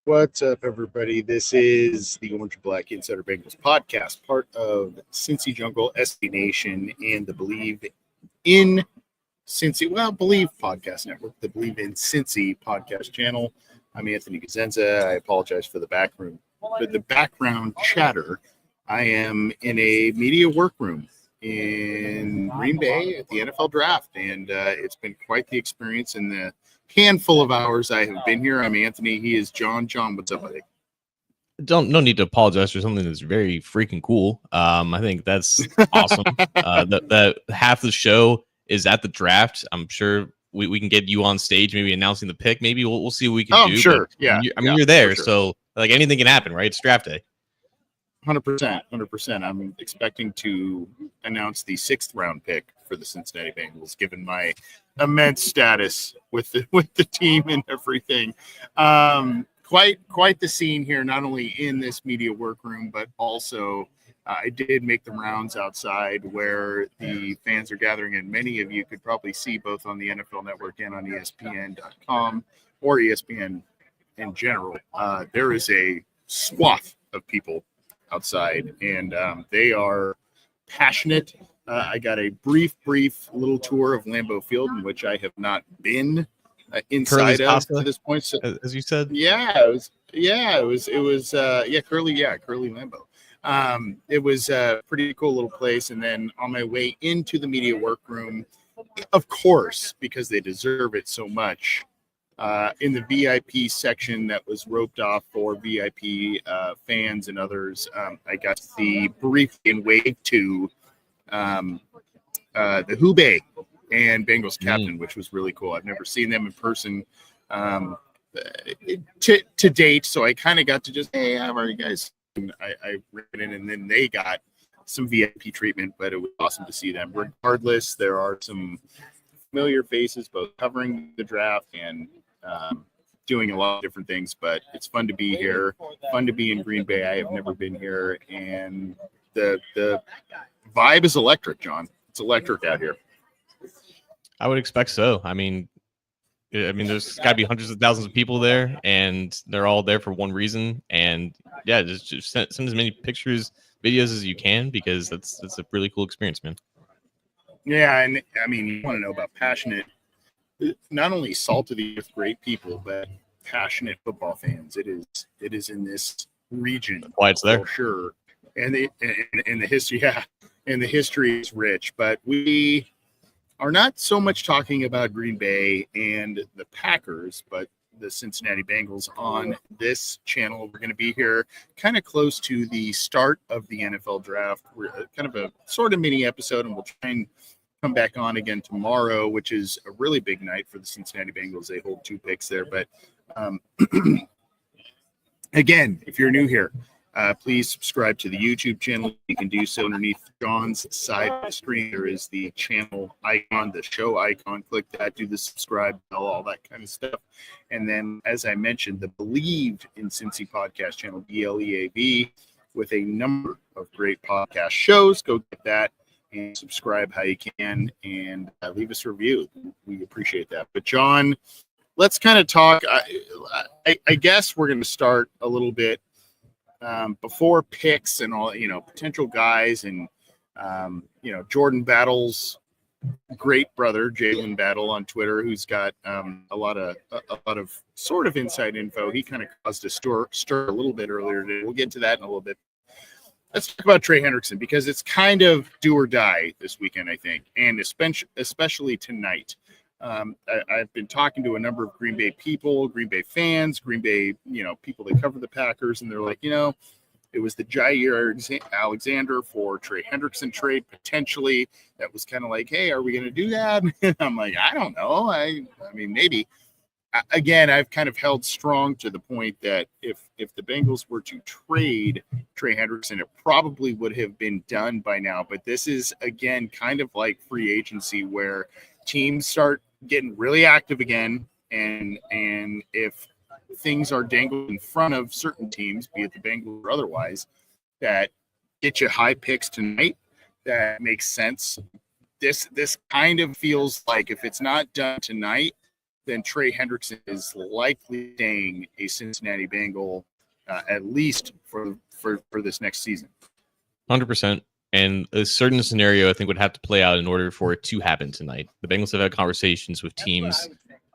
What's up, everybody? This is the Orange and Black Insider Bengals podcast, part of Cincy Jungle, SB Nation, and the Believe in Podcast Network, the Believe in Cincy podcast channel. I'm Anthony Cosenza. I apologize for the background chatter. I am in a media workroom in Green Bay at the NFL Draft, and it's been quite the experience in the handful of hours I have been here. I'm Anthony. He is John. John, what's up, buddy? No need to apologize for something that's very freaking cool. I think that's awesome. That half the show is at the draft. I'm sure we can get you on stage, maybe announcing the pick. Maybe we'll see what we can do. Sure. Yeah. You're there, sure. So like anything can happen, right? It's draft day. 100%. I'm expecting to announce the 6th round pick for the Cincinnati Bengals, given my immense status with the team and everything. Quite the scene here, not only in this media workroom, but also I did make the rounds outside where the fans are gathering, and many of you could probably see both on the NFL Network and on ESPN.com or ESPN in general. There is a swath of people outside, and they are passionate. I got a brief little tour of Lambeau Field, in which I have not been inside of to this point. So, as you said, Curly Lambeau. It was a pretty cool little place. And then on my way into the media workroom, of course, because they deserve it so much, in the VIP section that was roped off for VIP fans and others, I got the brief and wave to the Hubei and Bengals captain, which was really cool. I've never seen them in person to date, so I kind of got to just, hey, how are you guys? And I ran in, and then they got some VIP treatment, but it was awesome to see them. Regardless, there are some familiar faces both covering the draft and doing a lot of different things, but it's fun to be here, fun to be in Green Bay. I have never been here, and the vibe is electric, John. It's electric out here. I would expect so. I mean, there's got to be hundreds of thousands of people there, and they're all there for one reason. And yeah, just send as many pictures, videos as you can, because that's a really cool experience, man. Yeah, and I mean, you want to know about passionate, not only salt of the earth, great people, but passionate football fans. It is in this region. That's why it's there, for sure. And the history, and the history is rich. But we are not so much talking about Green Bay and the Packers, but the Cincinnati Bengals on this channel. We're going to be here kind of close to the start of the NFL draft. We're kind of a sort of mini episode, and we'll try and come back on again tomorrow, which is a really big night for the Cincinnati Bengals. They hold 2 picks there. But again, if you're new here, please subscribe to the YouTube channel. You can do so underneath John's side of the screen. There is the channel icon, the show icon. Click that, do the subscribe bell, all that kind of stuff. And then, as I mentioned, the Believed in Cincy podcast channel, BLEAV, with a number of great podcast shows. Go get that and subscribe how you can, and leave us a review. We appreciate that. But John, let's kind of talk. I guess we're going to start a little bit before picks and all, potential guys, and Jordan Battle's great brother, Jalen Battle, on Twitter, who's got a lot of sort of inside info. He kind of caused a stir a little bit earlier today. We'll get to that in a little bit. Let's talk about Trey Hendrickson, because it's kind of do or die this weekend, I think, and especially tonight. I've been talking to a number of Green Bay people, Green Bay fans, Green Bay, people that cover the Packers, and they're like, it was the Jair Alexander for Trey Hendrickson trade potentially. That was kind of like, hey, are we going to do that? And I'm like, I don't know. I mean, maybe. Again, I've kind of held strong to the point that if the Bengals were to trade Trey Hendrickson, it probably would have been done by now. But this is, again, kind of like free agency where teams start getting really active again. And if things are dangled in front of certain teams, be it the Bengals or otherwise, that get you high picks tonight, that makes sense. This kind of feels like if it's not done tonight, then Trey Hendrickson is likely staying a Cincinnati Bengal at least for this next season. 100%. And a certain scenario I think would have to play out in order for it to happen tonight. The Bengals have had conversations with teams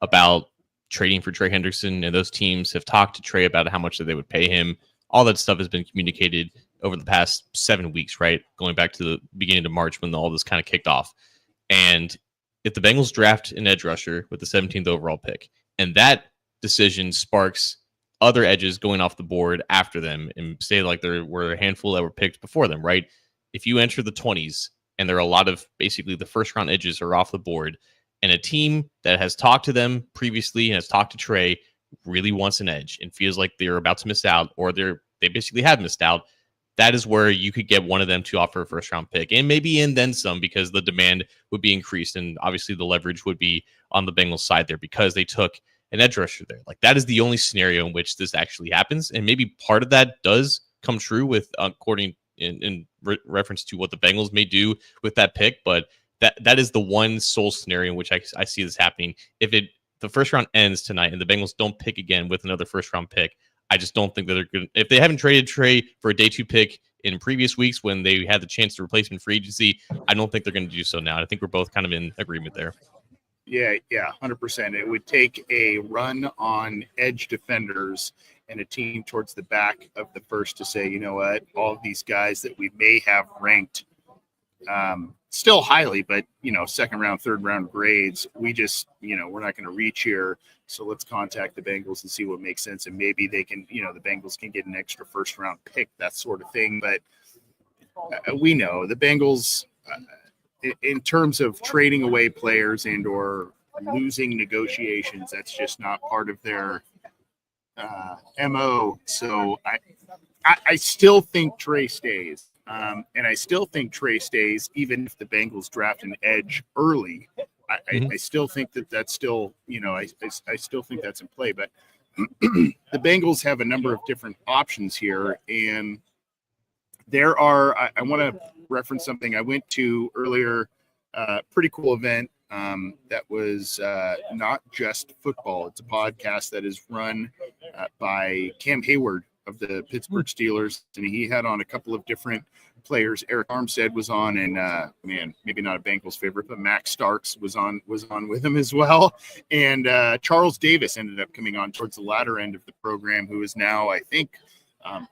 about trading for Trey Hendrickson, and those teams have talked to Trey about how much they would pay him. All that stuff has been communicated over the past 7 weeks, right? Going back to the beginning of March when all this kind of kicked off. And if the Bengals draft an edge rusher with the 17th overall pick, and that decision sparks other edges going off the board after them, and say like there were a handful that were picked before them, right? If you enter the 20s and there are a lot of basically the first round edges are off the board, and a team that has talked to them previously and has talked to Trey really wants an edge and feels like they're about to miss out, or they basically have missed out, that is where you could get one of them to offer a first round pick, and maybe in then some, because the demand would be increased and obviously the leverage would be on the Bengals side there because they took an edge rusher there. Like that is the only scenario in which this actually happens, and maybe part of that does come true with according in reference to what the Bengals may do with that pick, but that is the one sole scenario in which I see this happening. If the first round ends tonight and the Bengals don't pick again with another first round pick, I just don't think that they're good. If they haven't traded Trey for a day 2 pick in previous weeks when they had the chance to replace him in free agency, I don't think they're going to do so now. I think we're both kind of in agreement there. Yeah, 100%. It would take a run on edge defenders and a team towards the back of the first to say, you know what, all of these guys that we may have ranked still highly, but, second round, third round grades, we just, we're not going to reach here. So let's contact the Bengals and see what makes sense. And maybe they can, the Bengals can get an extra first round pick, that sort of thing. But we know the Bengals, in terms of trading away players and or losing negotiations, that's just not part of their MO. So I still think Trey stays. And I still think Trey stays, even if the Bengals draft an edge early. I still think that's still, I still think that's in play. But the Bengals have a number of different options here. And there are, I want to reference something I went to earlier, pretty cool event that was not just football. It's a podcast that is run by Cam Hayward of the Pittsburgh Steelers, and he had on a couple of different players. Eric Armstead was on, and maybe not a Bengals favorite, but Max Starks was on with him as well. And Charles Davis ended up coming on towards the latter end of the program, who is now, I think,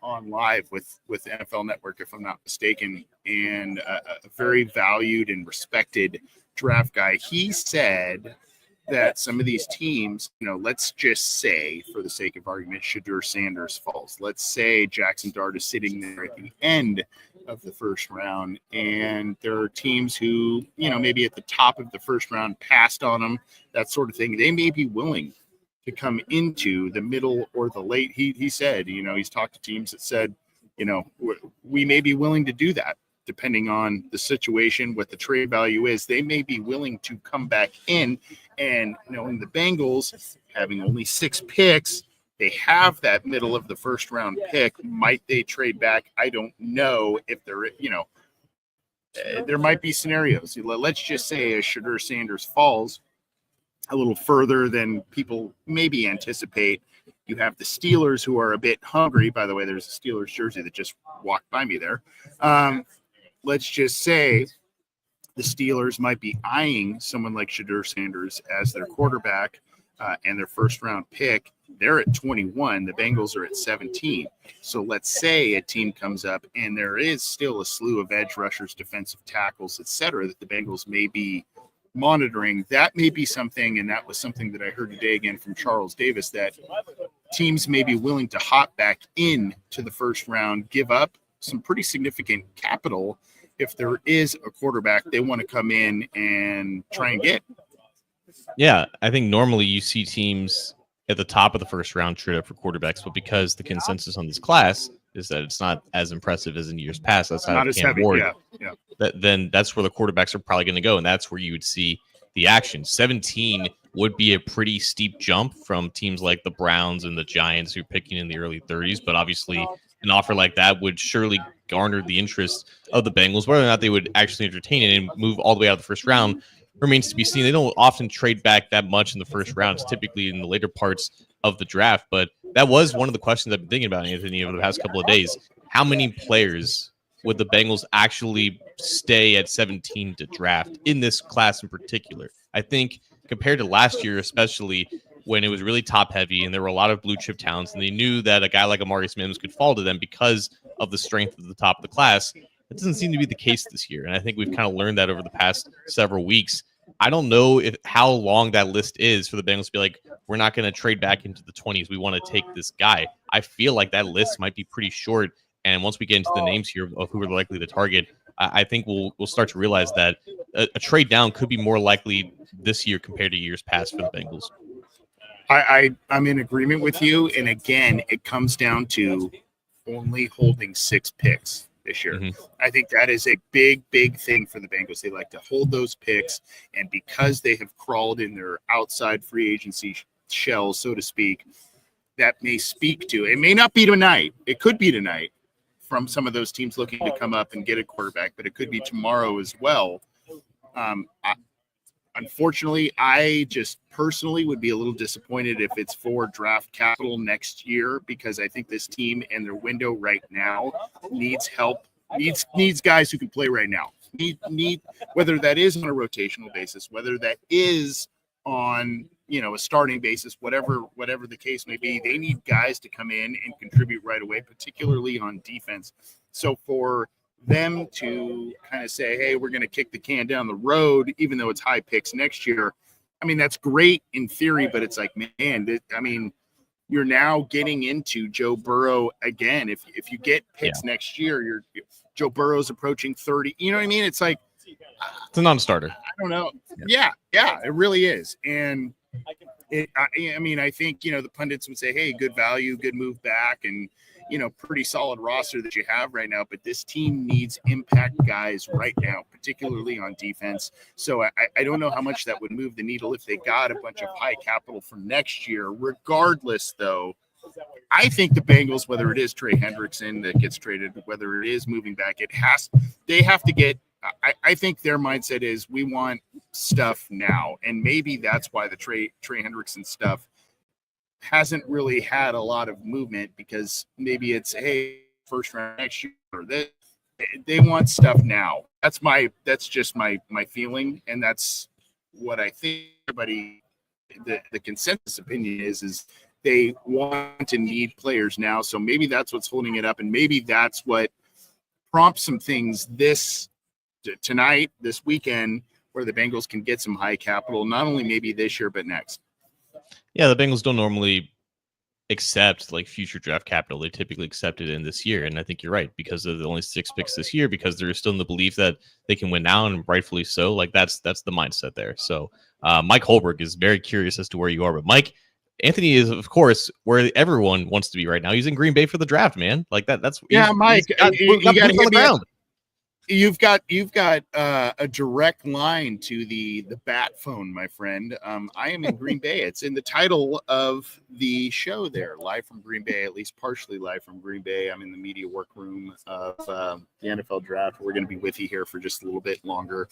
on live with NFL Network, if I'm not mistaken, and a very valued and respected draft guy. He said that some of these teams, let's just say, for the sake of argument, Shedeur Sanders falls. Let's say Jackson Dart is sitting there at the end of the first round, and there are teams who, maybe at the top of the first round passed on them, that sort of thing. They may be willing to come into the middle or the late. He said, he's talked to teams that said, we may be willing to do that. Depending on the situation, what the trade value is, they may be willing to come back in. And knowing the Bengals having only 6 picks, they have that middle of the first round pick. Might they trade back? I don't know if they're, there might be scenarios. Let's just say a Shedeur Sanders falls a little further than people maybe anticipate. You have the Steelers, who are a bit hungry. By the way, there's a Steelers jersey that just walked by me there. Let's just say the Steelers might be eyeing someone like Shedeur Sanders as their quarterback and their first round pick. They're at 21. The Bengals are at 17. So let's say a team comes up and there is still a slew of edge rushers, defensive tackles, et cetera, that the Bengals may be monitoring, that may be something, and that was something that I heard today again from Charles Davis, that teams may be willing to hop back in to the first round, give up some pretty significant capital if there is a quarterback they want to come in and try and get. Yeah, I think normally you see teams at the top of the first round trade up for quarterbacks, but because the consensus on this class is that it's not as impressive as in years past, outside Not of as Cam heavy, Ward, yeah. then that's where the quarterbacks are probably going to go, and that's where you would see the action. 17 would be a pretty steep jump from teams like the Browns and the Giants who are picking in the early 30s, but obviously an offer like that would surely garner the interest of the Bengals. Whether or not they would actually entertain it and move all the way out of the first round remains to be seen. They don't often trade back that much in the first round. It's typically in the later parts of the draft, but that was one of the questions I've been thinking about, Anthony, over the past couple of days. How many players would the Bengals actually stay at 17 to draft in this class in particular? I think compared to last year, especially when it was really top heavy and there were a lot of blue chip talents, and they knew that a guy like Amarius Mims could fall to them because of the strength of the top of the class. It doesn't seem to be the case this year, and I think we've kind of learned that over the past several weeks. I don't know how long that list is for the Bengals to be like, we're not going to trade back into the 20s. We want to take this guy. I feel like that list might be pretty short. And once we get into the names here of who we're likely to target, I think we'll start to realize that a trade down could be more likely this year compared to years past for the Bengals. I'm in agreement with you. And again, it comes down to only holding 6 picks this year. Mm-hmm. I think that is a big thing for the Bengals. They like to hold those picks. And because they have crawled in their outside free agency shell, so to speak, that may speak to, it may not be tonight. It could be tonight from some of those teams looking to come up and get a quarterback, but it could be tomorrow as well. Unfortunately, I just personally would be a little disappointed if it's for draft capital next year, because I think this team and their window right now needs help, needs guys who can play right now. Need whether that is on a rotational basis, whether that is on a starting basis, whatever the case may be, they need guys to come in and contribute right away, particularly on defense. So for them to kind of say, hey, we're going to kick the can down the road, even though it's high picks next year, I mean, that's great in theory, but it's like, man, you're now getting into Joe Burrow again. If you get picks next year, Joe Burrow's approaching 30. You know what I mean? It's like, it's a non-starter. I don't know. Yeah, it really is. And I think, the pundits would say, hey, good value, good move back, and, pretty solid roster that you have right now. But this team needs impact guys right now, particularly on defense. So I don't know how much that would move the needle if they got a bunch of high capital for next year. Regardless, though, I think the Bengals, whether it is Trey Hendrickson that gets traded, whether it is moving back, they have to get. I think their mindset is we want stuff now, and maybe that's why the Trey Hendrickson stuff hasn't really had a lot of movement, because maybe it's, hey, first round next year, or they want stuff now. That's just my feeling, and that's what I think everybody, the consensus opinion is they want to need players now. So maybe that's what's holding it up, and maybe that's what prompts some things tonight, this weekend, where the Bengals can get some high capital, not only maybe this year, but next. Yeah, the Bengals don't normally accept like future draft capital. They typically accept it in this year. And I think you're right, because of the only 6 picks this year, because they're still in the belief that they can win now, and rightfully so. Like that's the mindset there. So Mike Holberg is very curious as to where you are. But Mike, Anthony is, of course, where everyone wants to be right now. He's in Green Bay for the draft, man. Like that's Mike. You got on the ground. You've got a direct line to the bat phone, my friend. I am in Green Bay. It's in the title of the show there, live from Green Bay, at least partially live from Green Bay. I'm in the media workroom of the NFL draft. We're going to be with you here for just a little bit longer,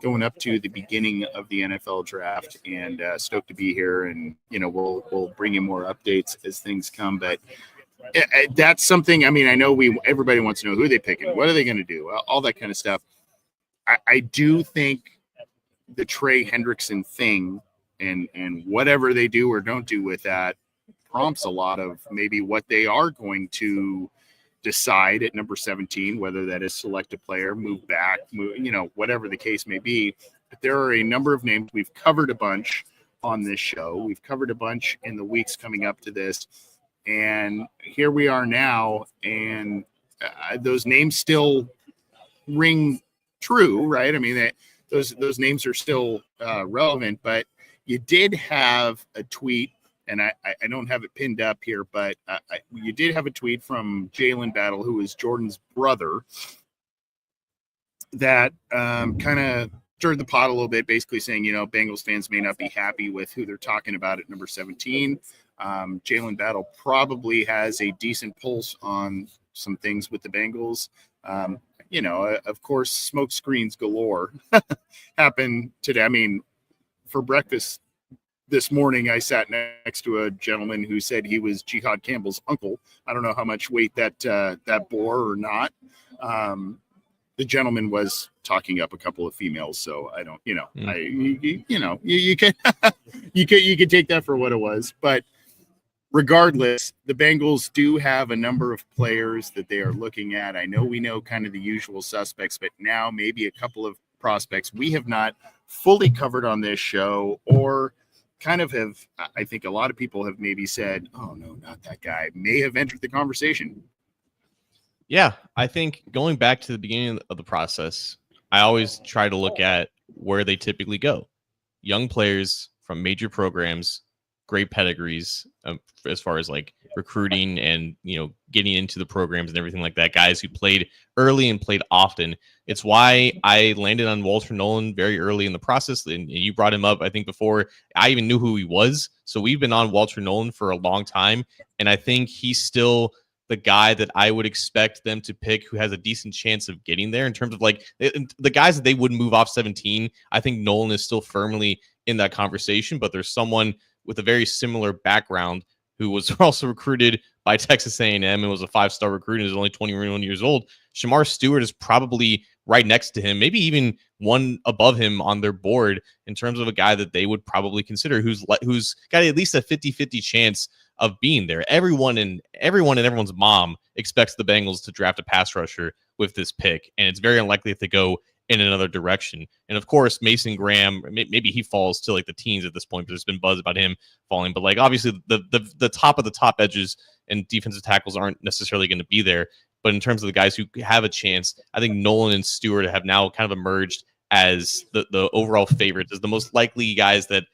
going up to the beginning of the NFL draft, and stoked to be here. And, we'll bring you more updates as things come, but that's something. I mean, I know everybody wants to know who they picking, what are they going to do, all that kind of stuff. I do think the Trey Hendrickson thing and whatever they do or don't do with that prompts a lot of maybe what they are going to decide at number 17, whether that is select a player, move back, whatever the case may be. but there are a number of names. We've covered a bunch on this show. We've covered a bunch in the weeks coming up to this. And here we are now, and those names still ring true, right? I mean, those names are still relevant, but you did have a tweet, and I don't have it pinned up here, but you did have a tweet from Jalen Battle, who is Jordan's brother, that kind of stirred the pot a little bit, basically saying, Bengals fans may not be happy with who they're talking about at number 17. Jalen Battle probably has a decent pulse on some things with the Bengals. Of course, smoke screens galore happened today. I mean, for breakfast this morning, I sat next to a gentleman who said he was Jihad Campbell's uncle. I don't know how much weight that bore or not. The gentleman was talking up a couple of females, so I don't, you can you can take that for what it was. But regardless, the Bengals do have a number of players that they are looking at. I know we know kind of the usual suspects, but now maybe a couple of prospects we have not fully covered on this show, or kind of have, I think a lot of people have maybe said, oh no, not that guy, may have entered the conversation. Yeah, I think going back to the beginning of the process, I always try to look at where they typically go. Young players from major programs, great pedigrees as far as like recruiting and, getting into the programs and everything like that. Guys who played early and played often. It's why I landed on Walter Nolan very early in the process. And you brought him up, I think, before I even knew who he was. So we've been on Walter Nolan for a long time. And I think he's still the guy that I would expect them to pick who has a decent chance of getting there in terms of like the guys that they wouldn't move off 17. I think Nolan is still firmly in that conversation, but there's someone with a very similar background who was also recruited by Texas A&M and was a 5-star recruit and is only 21 years old. Shamar Stewart is probably right next to him, maybe even one above him on their board in terms of a guy that they would probably consider who's got at least a 50-50 chance of being there. Everyone and everyone's mom expects the Bengals to draft a pass rusher with this pick, and it's very unlikely if they go in another direction. And of course, Mason Graham, maybe he falls to like the teens at this point, but there's been buzz about him falling. But like obviously the top of the top edges and defensive tackles aren't necessarily going to be there. But in terms of the guys who have a chance, I think Nolan and Stewart have now kind of emerged as the overall favorites, as the most likely guys that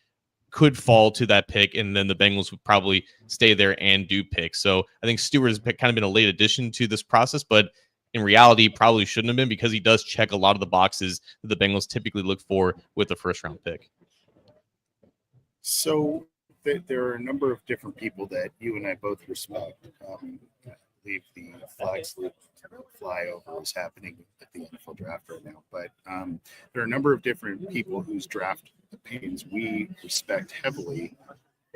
could fall to that pick, and then the Bengals would probably stay there and do pick. So I think Stewart has kind of been a late addition to this process, but in reality, probably shouldn't have been because he does check a lot of the boxes that the Bengals typically look for with the first-round pick. So there are a number of different people that you and I both respect. I believe the flag salute flyover is happening at the NFL draft right now, but there are a number of different people whose draft opinions we respect heavily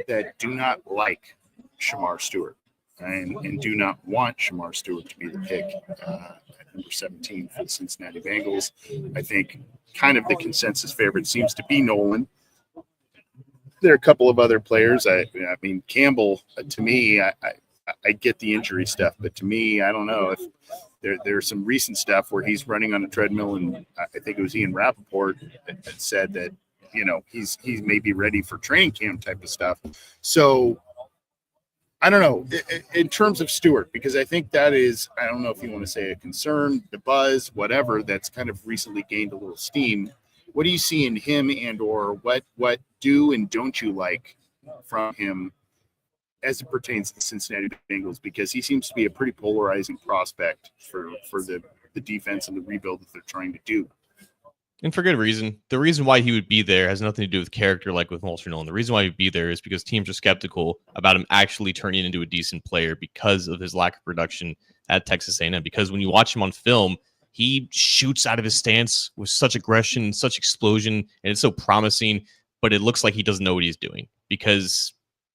that do not like Shamar Stewart and do not want Shamar Stewart to be the pick at number 17 for the Cincinnati Bengals. I think kind of the consensus favorite seems to be Nolan. There are a couple of other players. I mean, Campbell, to me, I get the injury stuff, but to me, I don't know if there's some recent stuff where he's running on a treadmill, and I think it was Ian Rappaport that said that, he's maybe ready for training camp type of stuff. So I don't know in terms of Stewart, because I think that is, I don't know if you want to say a concern, the buzz, whatever, that's kind of recently gained a little steam. What do you see in him, and or what do and don't you like from him as it pertains to the Cincinnati Bengals? Because he seems to be a pretty polarizing prospect for the defense and the rebuild that they're trying to do. And for good reason. The reason why he would be there has nothing to do with character like with Walter Nolan. The reason why he would be there is because teams are skeptical about him actually turning into a decent player because of his lack of production at Texas A&M. Because when you watch him on film, he shoots out of his stance with such aggression, such explosion, and it's so promising, but it looks like he doesn't know what he's doing because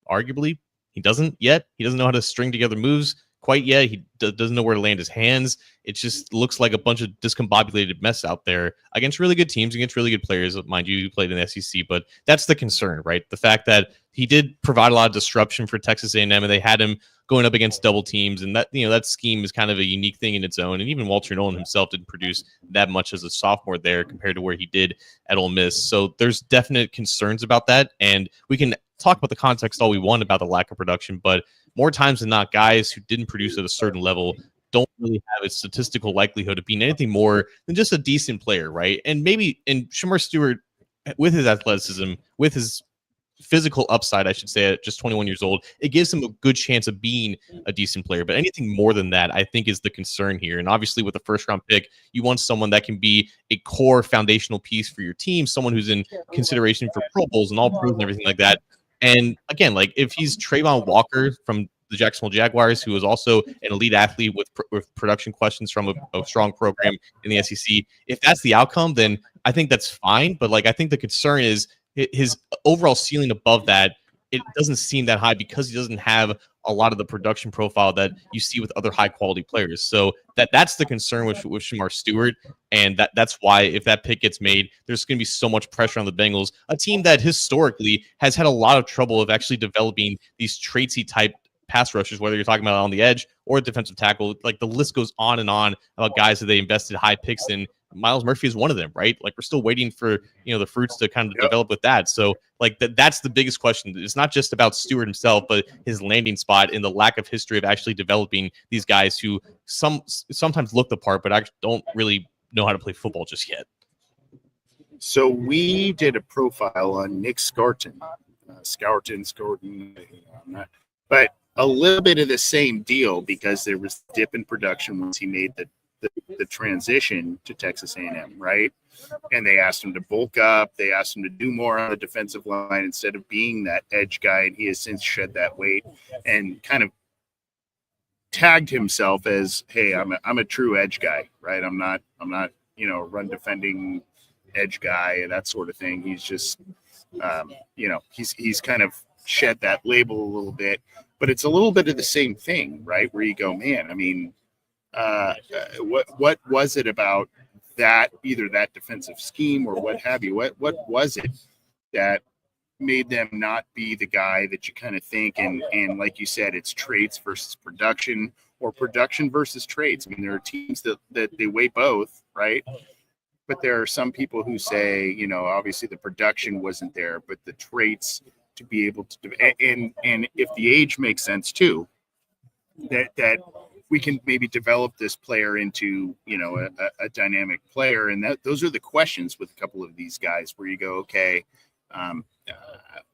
arguably he doesn't yet. He doesn't know how to string together moves quite yet. He doesn't know where to land his hands. It just looks like a bunch of discombobulated mess out there against really good teams, against really good players. Mind you, he played in the SEC, but that's the concern, right? The fact that he did provide a lot of disruption for Texas A&M, and they had him going up against double teams, and that that scheme is kind of a unique thing in its own. And even Walter Nolan himself didn't produce that much as a sophomore there compared to where he did at Ole Miss. So there's definite concerns about that, and we can talk about the context all we want about the lack of production, but more times than not, guys who didn't produce at a certain level don't really have a statistical likelihood of being anything more than just a decent player, right? And maybe in Shamar Stewart, with his athleticism, with his physical upside, I should say, at just 21 years old, it gives him a good chance of being a decent player. But anything more than that, I think, is the concern here. And obviously, with a first-round pick, you want someone that can be a core foundational piece for your team, someone who's in consideration for Pro Bowls and All-Pros and everything like that. And again, like if he's Trayvon Walker from the Jacksonville Jaguars, who is also an elite athlete with production questions from a strong program in the SEC, if that's the outcome, then I think that's fine. But like, I think the concern is his overall ceiling above that. It doesn't seem that high because he doesn't have a lot of the production profile that you see with other high quality players. So that's the concern with Shamar Stewart. And that's why if that pick gets made, there's going to be so much pressure on the Bengals, a team that historically has had a lot of trouble of actually developing these traitsy type pass rushers, whether you're talking about on the edge or defensive tackle. Like the list goes on and on about guys that they invested high picks in. Miles Murphy is one of them, right? Like we're still waiting for the fruits to kind of develop with that. So like that's the biggest question. It's not just about Stewart himself, but his landing spot and the lack of history of actually developing these guys who sometimes look the part, but actually don't really know how to play football just yet. So we did a profile on Nick Scarton, but a little bit of the same deal because there was dip in production once he made the transition to Texas A&M, right? And they asked him to bulk up. They asked him to do more on the defensive line instead of being that edge guy. And he has since shed that weight and kind of tagged himself as, hey, I'm a true edge guy, right? I'm not, run defending edge guy and that sort of thing. He's just, he's kind of shed that label a little bit, but it's a little bit of the same thing, right? Where you go, man, I mean, what was it about that, either that defensive scheme or what have you? What was it that made them not be the guy that you kind of think? And like you said, it's traits versus production or production versus traits. I mean, there are teams that they weigh both, right? But there are some people who say, obviously the production wasn't there, but the traits to be able to do, and if the age makes sense too, that we can maybe develop this player into, a dynamic player. And those are the questions with a couple of these guys where you go, okay,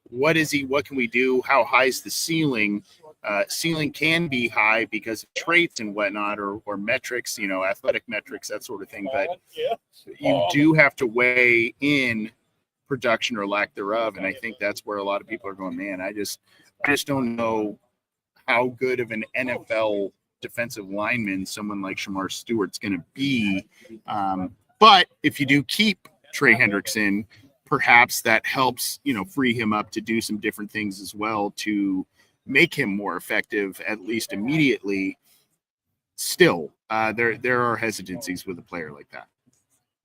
what is he? What can we do? How high is the ceiling? Ceiling can be high because of traits and whatnot, or metrics, athletic metrics, that sort of thing. But you do have to weigh in production or lack thereof. And I think that's where a lot of people are going, man, I just don't know how good of an NFL defensive lineman someone like Shamar Stewart's going to be. But if you do keep Trey Hendrickson, perhaps that helps, free him up to do some different things as well to make him more effective, at least immediately. Still, there are hesitancies with a player like that.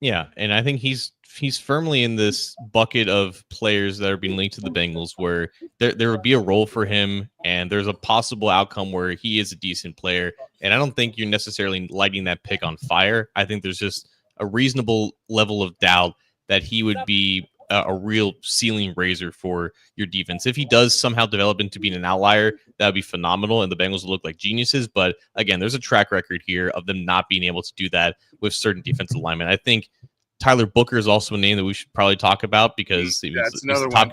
Yeah, and I think he's firmly in this bucket of players that are being linked to the Bengals where there would be a role for him and there's a possible outcome where he is a decent player. And I don't think you're necessarily lighting that pick on fire. I think there's just a reasonable level of doubt that he would be a real ceiling raiser for your defense. If he does somehow develop into being an outlier, that would be phenomenal, and the Bengals would look like geniuses. But again, there's a track record here of them not being able to do that with certain defensive linemen. I think Tyler Booker is also a name that we should probably talk about because he was top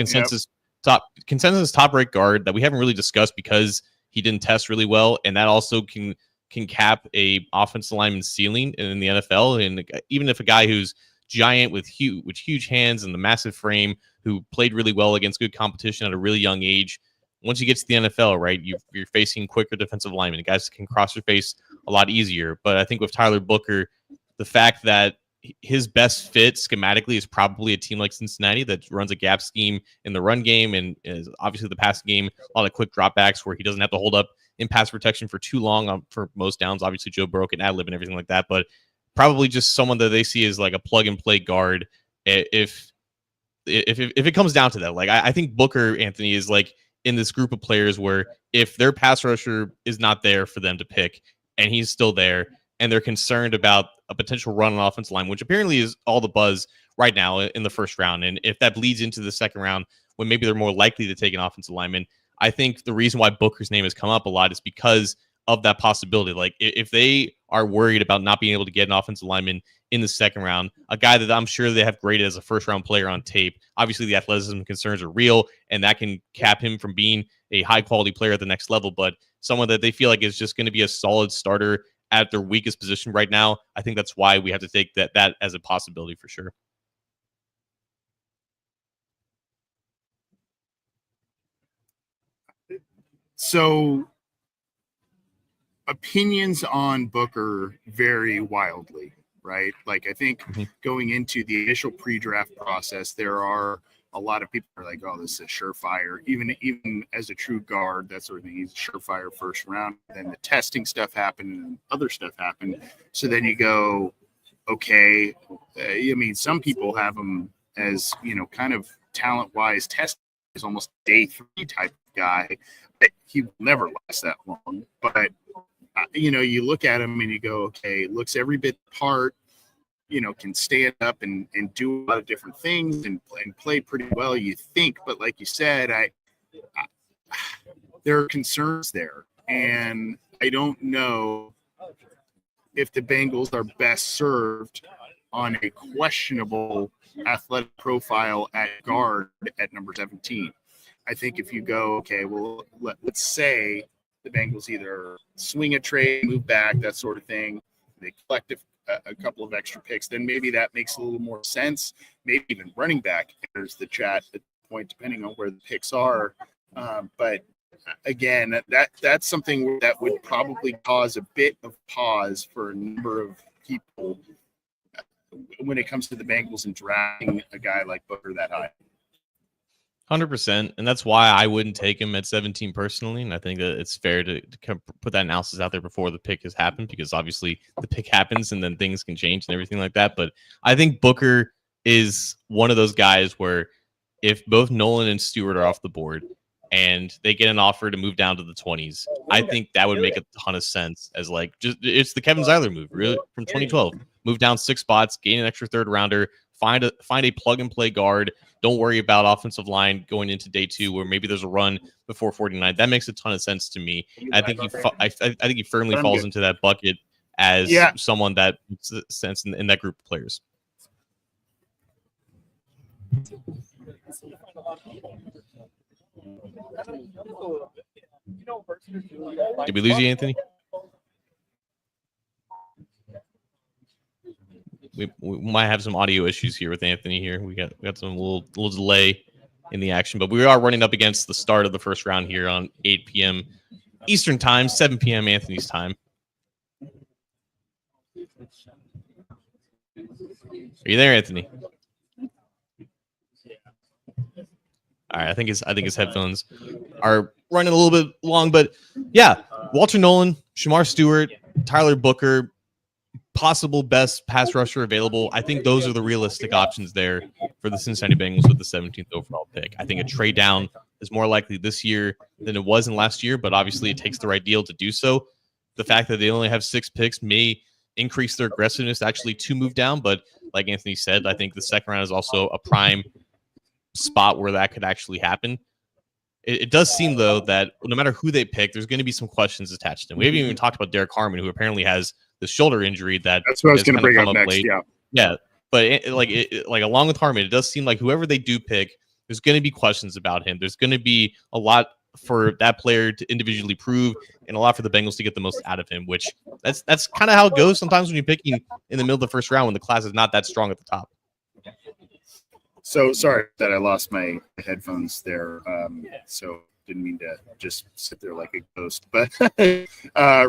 consensus, top rate guard that we haven't really discussed because he didn't test really well, and that also can cap a offensive lineman's ceiling in the NFL. And even if a guy who's giant with huge hands and the massive frame who played really well against good competition at a really young age, once you get to the NFL, right, you're facing quicker defensive linemen. Guys can cross your face a lot easier. But I think with Tyler Booker, the fact that his best fit schematically is probably a team like Cincinnati that runs a gap scheme in the run game and is obviously the pass game, a lot of quick dropbacks where he doesn't have to hold up in pass protection for too long for most downs. Obviously, Joe Burrow can ad-lib and everything like that, but probably just someone that they see as like a plug-and-play guard. If if it comes down to that, like I think Booker, Anthony, is like in this group of players where if their pass rusher is not there for them to pick and he's still there and they're concerned about a potential run on offensive line, which apparently is all the buzz right now in the first round. And if that bleeds into the second round, when maybe they're more likely to take an offensive lineman, I think the reason why Booker's name has come up a lot is because of that possibility. Like if they are worried about not being able to get an offensive lineman in the second round, a guy that I'm sure they have graded as a first round player on tape, obviously the athleticism concerns are real and that can cap him from being a high quality player at the next level, but someone that they feel like is just going to be a solid starter at their weakest position right now. I think that's why we have to take that as a possibility for sure. So opinions on Booker vary wildly, right? Like I think going into the initial pre-draft process, there are a lot of people are like, oh, this is a surefire. Even as a true guard, that sort of thing, he's a surefire first round. Then the testing stuff happened and other stuff happened. So then you go, okay, I mean, some people have him as, kind of talent-wise test is almost day 3 type of guy. He will never last that long. But, you look at him and you go, okay, looks every bit part, can stand up and do a lot of different things and play pretty well, you think. But like you said, there are concerns there. And I don't know if the Bengals are best served on a questionable athletic profile at guard at number 17. I think if you go, okay, well, let's say the Bengals either swing a trade, move back, that sort of thing, they collect a couple of extra picks, then maybe that makes a little more sense. Maybe even running back enters the chat at the point, depending on where the picks are. But again, that's something that would probably cause a bit of pause for a number of people when it comes to the Bengals and drafting a guy like Booker that high. 100%, and that's why I wouldn't take him at 17 personally. And I think that it's fair to put that analysis out there before the pick has happened, because obviously the pick happens and then things can change and everything like that. But I think Booker is one of those guys where if both Nolan and Stewart are off the board and they get an offer to move down to the 20s, I think that would make a ton of sense. As like, just it's the Kevin Zeiler move, really, from 2012. Move down 6 spots, gain an extra third rounder, find a plug and play guard. Don't worry about offensive line going into day 2 where maybe there's a run before 49. That makes a ton of sense to me. I think he firmly falls into that bucket as someone that makes sense in that group of players. Did we lose you, Anthony? We might have some audio issues here with Anthony here. We got some little delay in the action, but we are running up against the start of the first round here on 8 p.m. Eastern time, 7 p.m. Anthony's time. Are you there, Anthony? All right, I think his headphones are running a little bit long, but yeah, Walter Nolan, Shamar Stewart, Tyler Booker, possible best pass rusher available. I think those are the realistic options there for the Cincinnati Bengals with the 17th overall pick. I think a trade down is more likely this year than it was in last year, but obviously it takes the right deal to do so. The fact that they only have 6 picks may increase their aggressiveness actually to move down, but like Anthony said, I think the second round is also a prime spot where that could actually happen. It does seem, though, that no matter who they pick, there's going to be some questions attached to them. We haven't even talked about Derek Harmon, who apparently has the shoulder injury that's what I was going to bring up next. Late. Yeah. But along with Harmon, it does seem like whoever they do pick, there's going to be questions about him. There's going to be a lot for that player to individually prove, and a lot for the Bengals to get the most out of him. Which that's kind of how it goes sometimes when you're picking in the middle of the first round when the class is not that strong at the top. So sorry that I lost my headphones there. So didn't mean to just sit there like a ghost. But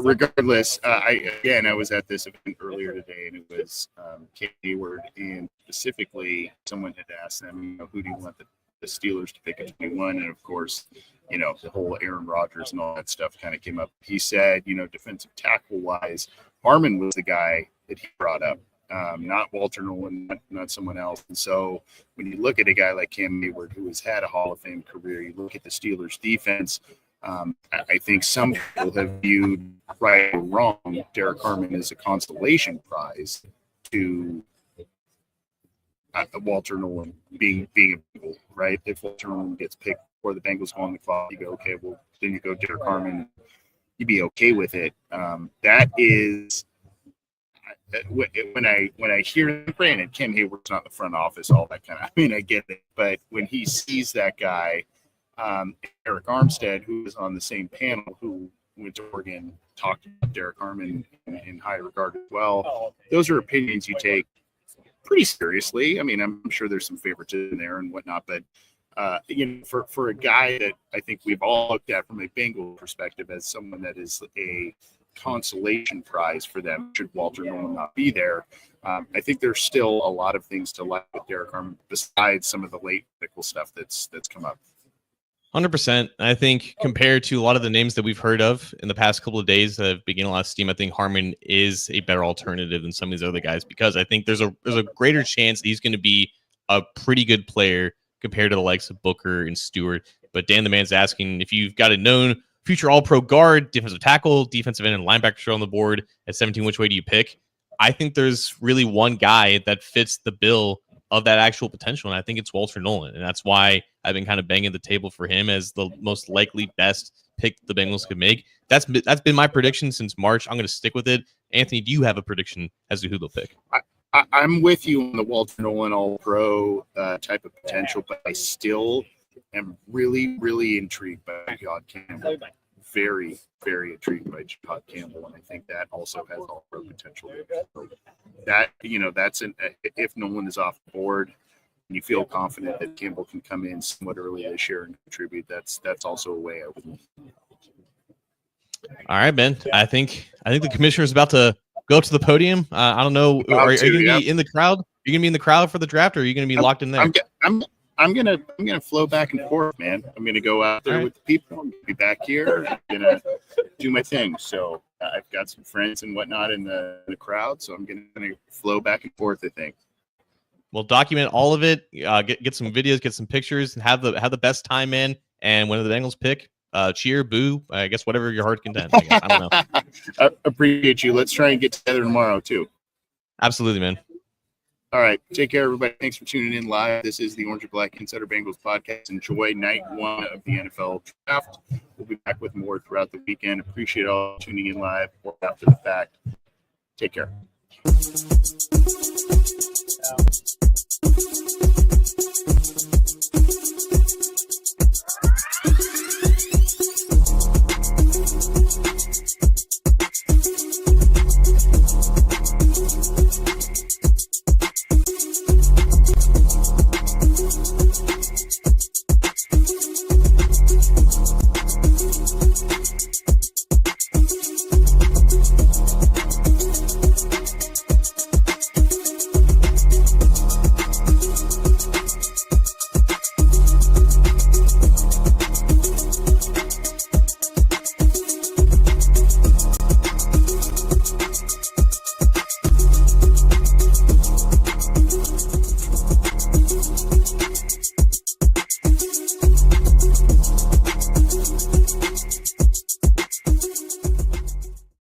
regardless, I was at this event earlier today, and it was Kate Hayward, and specifically someone had asked them, who do you want the Steelers to pick at 21? And of course, the whole Aaron Rodgers and all that stuff kind of came up. He said, defensive tackle wise, Harmon was the guy that he brought up. not Walter Nolan, not someone else. And so when you look at a guy like Cam Hayward, who has had a Hall of Fame career, you look at the Steelers defense. I think some people have viewed, right or wrong, Derek Harmon as a consolation prize to Walter Nolan being a Bengal, right? If Walter Nolan gets picked before the Bengals go on the clock, you go, okay, well, then you go Derek Harmon. You'd be okay with it. That is when I hear, granted, Ken Hayward's not in the front office, all that kind of. I mean, I get it, but when he sees that guy, Eric Armstead, who was on the same panel, who went to Oregon, talked about Derek Harmon in high regard as well. Those are opinions you take pretty seriously. I mean, I'm sure there's some favoritism there and whatnot, but for a guy that I think we've all looked at from a Bengal perspective as someone that is a consolation prize for them, should Walter Nolan not be there, I think there's still a lot of things to like with Derek Harmon besides some of the late medical stuff that's come up. 100%. I think compared to a lot of the names that we've heard of in the past couple of days that have been getting a lot of steam, I think Harmon is a better alternative than some of these other guys because I think there's a greater chance that he's going to be a pretty good player compared to the likes of Booker and Stewart. But Dan the Man's asking if you've got a known future All-Pro guard, defensive tackle, defensive end, and linebacker on the board at 17, which way do you pick? I think there's really one guy that fits the bill of that actual potential, and I think it's Walter Nolan, and that's why I've been kind of banging the table for him as the most likely best pick the Bengals could make. That's been my prediction since March. I'm going to stick with it. Anthony, do you have a prediction as to who they'll pick? I'm with you on the Walter Nolan All-Pro type of potential, but I still am really, really intrigued by Jod Campbell. Very, very intrigued by Jod Campbell, and I think that also has All-Pro potential. So that, that's if Nolan is off the board, and you feel confident that Campbell can come in somewhat early this year and contribute, that's also a way I would. All right, Ben. I think the commissioner is about to go up to the podium. I don't know. Are you going to be in the crowd? Are you going to be in the crowd for the draft, or are you going to be locked in there? I'm gonna flow back and forth, man. I'm gonna go out there with the people. I'm gonna be back here. I'm gonna do my thing. So I've got some friends and whatnot in the crowd, so I'm gonna flow back and forth, I think. We'll document all of it. Get some videos, get some pictures, and have the best time, man. And when the Bengals pick, cheer, boo, I guess whatever your heart content. I don't know. I appreciate you. Let's try and get together tomorrow too. Absolutely, man. All right. Take care, everybody. Thanks for tuning in live. This is the Orange and Black Insider Bengals podcast. Enjoy night one of the NFL draft. We'll be back with more throughout the weekend. Appreciate all tuning in live or after the fact. Take care.